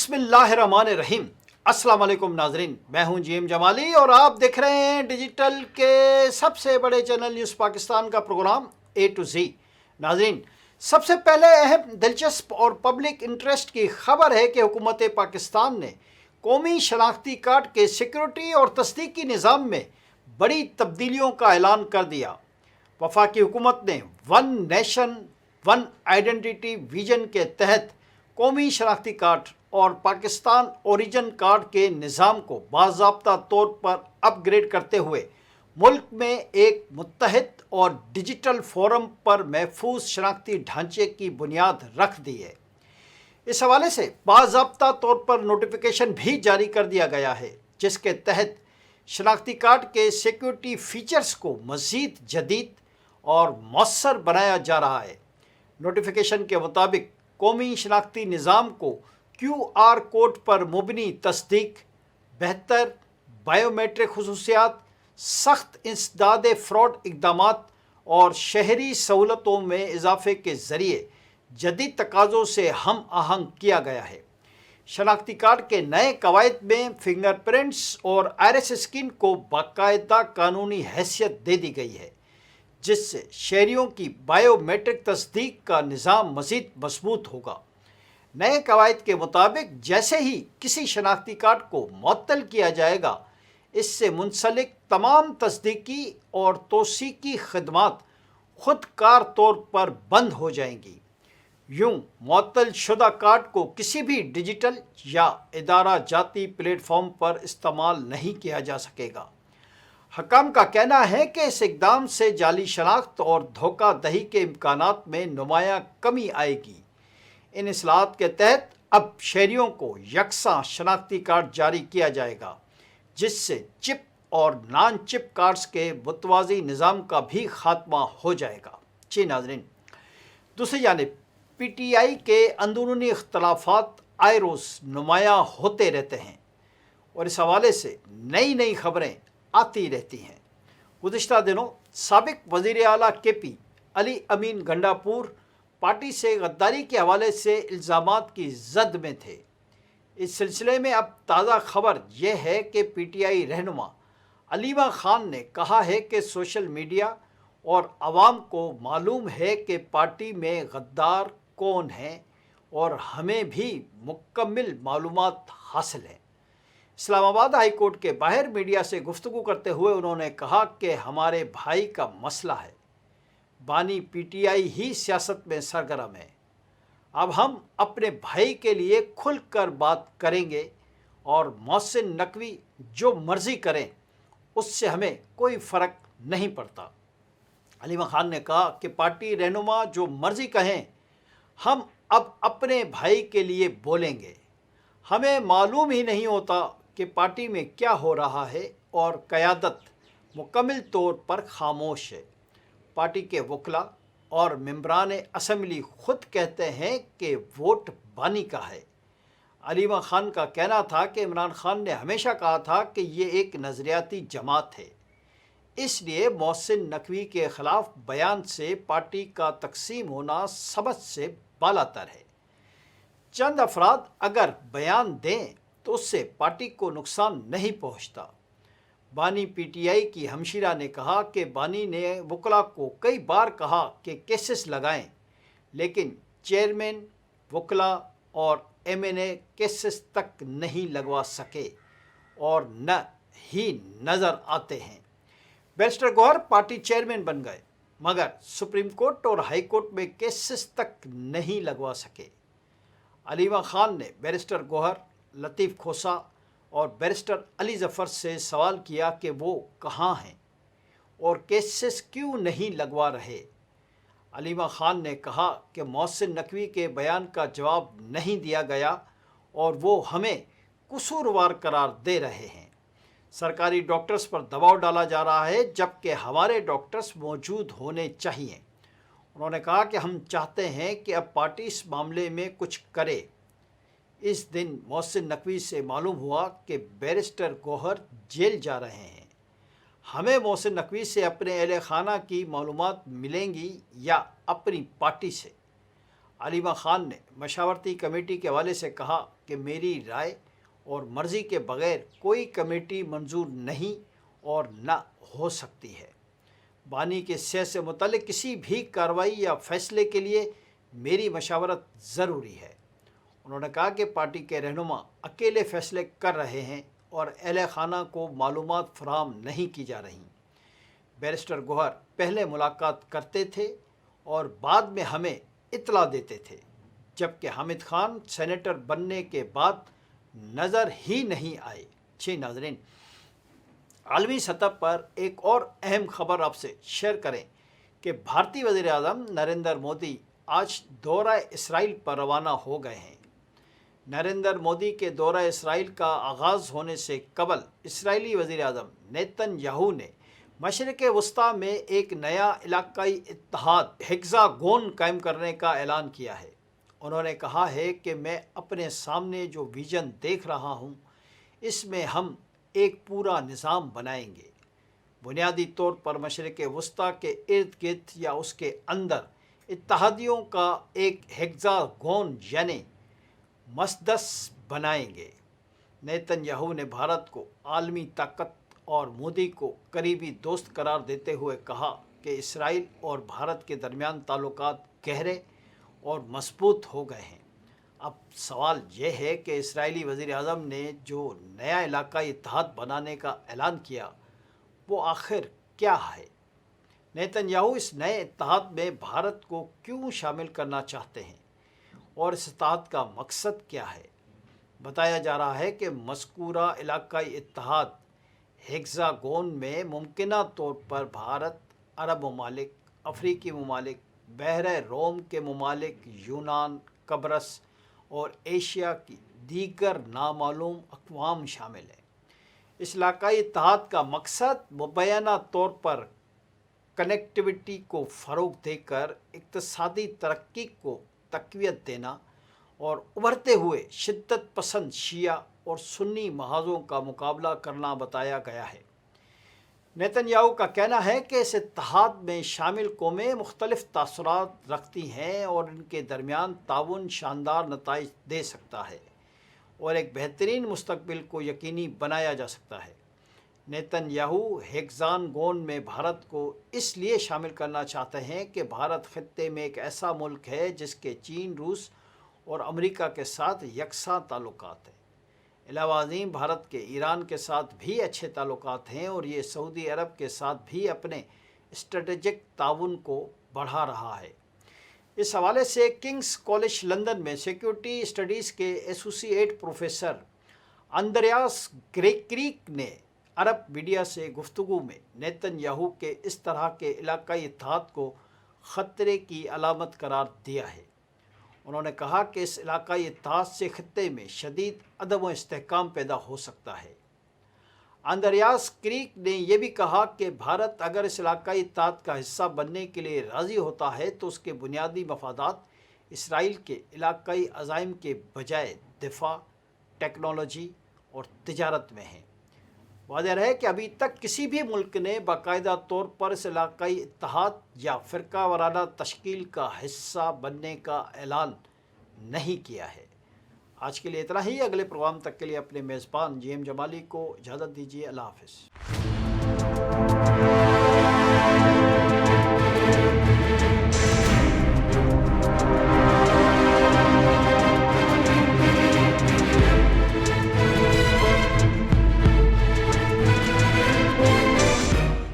बिस्मिल्लाहिर्रहमानिर्रहीम। अस्सलाम वालेकुम नाजरीन, मैं हूं जीएम जमाली और आप देख रहे हैं डिजिटल के सबसे बड़े चैनल न्यूज़ पाकिस्तान का प्रोग्राम ए टू जी। नाजरीन, सबसे पहले अहम, दिलचस्प और पब्लिक इंटरेस्ट की खबर है कि हुकूमत पाकिस्तान ने कौमी शनाख्ती कार्ड के सिक्योरिटी और तस्दीकी निज़ाम में बड़ी तब्दीलियों का ऐलान कर दिया। वफाकी हुकूमत ने one nation one identity vision के तहत कौमी शनाख्ती कार्ड और पाकिस्तान ओरिजिन कार्ड के निज़ाम को बाज़ाब्ता तौर पर अपग्रेड करते हुए मुल्क में एक मुत्तहिद और डिजिटल फोरम पर महफूज शनाख्ती ढांचे की बुनियाद रख दी है। इस हवाले से बाज़ाब्ता तौर पर नोटिफिकेशन भी जारी कर दिया गया है, जिसके तहत शनाख्ती कार्ड के सिक्योरिटी फीचर्स को मज़ीद जदीद और मौसर बनाया जा रहा है। नोटिफिकेशन के मुताबिक कौमी शनाख्ती निज़ाम को QR कोड पर मुबनी तस्दीक, बेहतर बायोमेट्रिक खसूसियात, सख्त इंसदाद फ़्रॉड इक़दामात और शहरी सहूलतों में इजाफ़े के ज़रिए जदीद तकाज़ों से हम आहंग किया गया है। शनाख्ती कार्ड के नए कवायद में फिंगरप्रिंट्स और आइरिस स्कैन को बाकायदा कानूनी हैसियत दे दी गई है, जिससे शहरियों की बायोमेट्रिक तस्दीक का निज़ाम मज़ीद मज़बूत होगा। नए कवायद के मुताबिक जैसे ही किसी शनाख्ती कार्ड को मुअत्तल किया जाएगा, इससे मुंसलिक तमाम तस्दीकी और तौसीकी खदमात खुदकार तौर पर बंद हो जाएंगी। यूं मुअत्तल शुदा कार्ड को किसी भी डिजिटल या इदारा जाती प्लेटफॉर्म पर इस्तेमाल नहीं किया जा सकेगा। हकाम का कहना है कि इस इक़दाम से जाली शनाख्त और धोखाधही के इम्कानात में नुमायां कमी आएगी। इन इस्लाहात के तहत अब शहरियों को यकसा शनाख्ती कार्ड जारी किया जाएगा, जिससे चिप और नॉन चिप कार्ड्स के मुतवाज़ी निज़ाम का भी खात्मा हो जाएगा। जी नाज़रीन, दूसरी जानिब PTI के अंदरूनी इख्तलाफात आए रोज़ नुमायां होते रहते हैं और इस हवाले से नई नई खबरें आती रहती हैं। गुज़िश्ता दिनों साबिक वज़ीर आला KP अली अमीन गंडापुर पार्टी से गद्दारी के हवाले से इल्ज़ामात की जद में थे। इस सिलसिले में अब ताज़ा खबर यह है कि PTI रहनुमा अलीमा खान ने कहा है कि सोशल मीडिया और आवाम को मालूम है कि पार्टी में गद्दार कौन हैं और हमें भी मुकम्मल मालूमात हासिल है। इस्लामाबाद हाई कोर्ट के बाहर मीडिया से गुफ्तगू करते हुए उन्होंने कहा कि हमारे भाई का मसला है, बानी PTI ही सियासत में सरगर्म है। अब हम अपने भाई के लिए खुलकर बात करेंगे और मोहसिन नकवी जो मर्ज़ी करें उससे हमें कोई फ़र्क नहीं पड़ता। अलीमा खान ने कहा कि पार्टी रहनुमा जो मर्ज़ी कहें, हम अब अपने भाई के लिए बोलेंगे। हमें मालूम ही नहीं होता कि पार्टी में क्या हो रहा है और क़यादत मुकम्मल तौर पर खामोश है। पार्टी के वकला और मेंबरान असम्बली खुद कहते हैं कि वोट बानी का है। अलीमा खान का कहना था कि इमरान खान ने हमेशा कहा था कि ये एक नज़रियाती जमात है, इसलिए मोहसिन नकवी के ख़िलाफ़ बयान से पार्टी का तकसीम होना सबक से बालातर है। चंद अफराद अगर बयान दें तो उससे पार्टी को नुकसान नहीं पहुंचता। बानी PTI की हमशीरा ने कहा कि बानी ने वकला को कई बार कहा कि केसेस लगाएं, लेकिन चेयरमैन, वकला और MNA केसेस तक नहीं लगवा सके और न ही नज़र आते हैं। बैरिस्टर गौहर पार्टी चेयरमैन बन गए, मगर सुप्रीम कोर्ट और हाई कोर्ट में केसेस तक नहीं लगवा सके। अलीमा खान ने बैरिस्टर गौहर, लतीफ़ खोसा और बैरिस्टर अली ज़फ़र से सवाल किया कि वो कहाँ हैं और केसेस क्यों नहीं लगवा रहे। अलीमा खान ने कहा कि मोहसिन नकवी के बयान का जवाब नहीं दिया गया और वो हमें कसूरवार करार दे रहे हैं। सरकारी डॉक्टर्स पर दबाव डाला जा रहा है, जबकि हमारे डॉक्टर्स मौजूद होने चाहिए। उन्होंने कहा कि हम चाहते हैं कि अब पार्टी इस मामले में कुछ करे। इस दिन मोहसिन नकवी से मालूम हुआ कि बैरिस्टर गौहर जेल जा रहे हैं। हमें मोहसिन नकवी से अपने अहल खाना की मालूमात मिलेंगी या अपनी पार्टी से। علیمہ خان نے مشاورتی کمیٹی کے حوالے سے کہا کہ میری رائے اور مرضی کے بغیر کوئی کمیٹی منظور نہیں اور نہ ہو سکتی ہے۔ بانی کی صحت سے متعلق کسی بھی کارروائی یا فیصلے کے لیے میری مشاورت ضروری ہے۔ انہوں نے کہا کہ پارٹی کے رہنما اکیلے فیصلے کر رہے ہیں اور اہل خانہ کو معلومات فراہم نہیں کی جا رہی۔ بیرسٹر گوہر پہلے ملاقات کرتے تھے اور بعد میں ہمیں اطلاع دیتے تھے، جبکہ حامد خان سینیٹر بننے کے بعد نظر ہی نہیں آئے۔ جی ناظرین، عالمی سطح پر ایک اور اہم خبر آپ سے شیئر کریں کہ بھارتی وزیر اعظم نریندر مودی آج دورہ اسرائیل پر روانہ ہو گئے ہیں۔ نریندر مودی کے دورہ اسرائیل کا آغاز ہونے سے قبل اسرائیلی وزیر اعظم نیتن یاہو نے مشرق وسطیٰ میں ایک نیا علاقائی اتحاد ہیگزاگون قائم کرنے کا اعلان کیا ہے۔ انہوں نے کہا ہے کہ میں اپنے سامنے جو ویژن دیکھ رہا ہوں اس میں ہم ایک پورا نظام بنائیں گے، بنیادی طور پر مشرق وسطیٰ کے ارد گرد یا اس کے اندر اتحادیوں کا ایک ہیگزاگون یعنی مسدس بنائیں گے۔ نیتن یاہو نے بھارت کو عالمی طاقت اور مودی کو قریبی دوست قرار دیتے ہوئے کہا کہ اسرائیل اور بھارت کے درمیان تعلقات گہرے اور مضبوط ہو گئے ہیں۔ اب سوال یہ ہے کہ اسرائیلی وزیر اعظم نے جو نیا علاقائی اتحاد بنانے کا اعلان کیا وہ آخر کیا ہے؟ نیتن یاہو اس نئے اتحاد میں بھارت کو کیوں شامل کرنا چاہتے ہیں اور اس اتحاد کا مقصد کیا ہے؟ بتایا جا رہا ہے کہ مذکورہ علاقائی اتحاد ہیگزاگون میں ممکنہ طور پر بھارت، عرب ممالک، افریقی ممالک، بحر روم کے ممالک، یونان، قبرص اور ایشیا کی دیگر نامعلوم اقوام شامل ہیں۔ اس علاقائی اتحاد کا مقصد مبینہ طور پر کنیکٹیویٹی کو فروغ دے کر اقتصادی ترقی کو تقویت دینا اور ابھرتے ہوئے شدت پسند شیعہ اور سنی محاذوں کا مقابلہ کرنا بتایا گیا ہے۔ نیتن یاہو کا کہنا ہے کہ اس اتحاد میں شامل قومیں مختلف تاثرات رکھتی ہیں اور ان کے درمیان تعاون شاندار نتائج دے سکتا ہے اور ایک بہترین مستقبل کو یقینی بنایا جا سکتا ہے۔ نیتن یاہو ہیگزاگون میں بھارت کو اس لیے شامل کرنا چاہتے ہیں کہ بھارت خطے میں ایک ایسا ملک ہے جس کے چین، روس اور امریکہ کے ساتھ یکساں تعلقات ہیں۔ علاوہ ازیں بھارت کے ایران کے ساتھ بھی اچھے تعلقات ہیں اور یہ سعودی عرب کے ساتھ بھی اپنے اسٹریٹجک تعاون کو بڑھا رہا ہے۔ اس حوالے سے کنگز کالج لندن میں سیکیورٹی اسٹڈیز کے ایسوسی ایٹ پروفیسر اندریاس کریک نے عرب میڈیا سے گفتگو میں نیتن یاہو کے اس طرح کے علاقائی اتحاد کو خطرے کی علامت قرار دیا ہے۔ انہوں نے کہا کہ اس علاقائی اتحاد سے خطے میں شدید عدم و استحکام پیدا ہو سکتا ہے۔ اندریاس کریک نے یہ بھی کہا کہ بھارت اگر اس علاقائی اتحاد کا حصہ بننے کے لیے راضی ہوتا ہے تو اس کے بنیادی مفادات اسرائیل کے علاقائی عزائم کے بجائے دفاع، ٹیکنالوجی اور تجارت میں ہیں۔ واضح ہے کہ ابھی تک کسی بھی ملک نے باقاعدہ طور پر اس علاقائی اتحاد یا فرقہ وارانہ تشکیل کا حصہ بننے کا اعلان نہیں کیا ہے۔ آج کے لیے اتنا ہی۔ اگلے پروگرام تک کے لیے اپنے میزبان جی ایم جمالی کو اجازت دیجیے۔ اللہ حافظ۔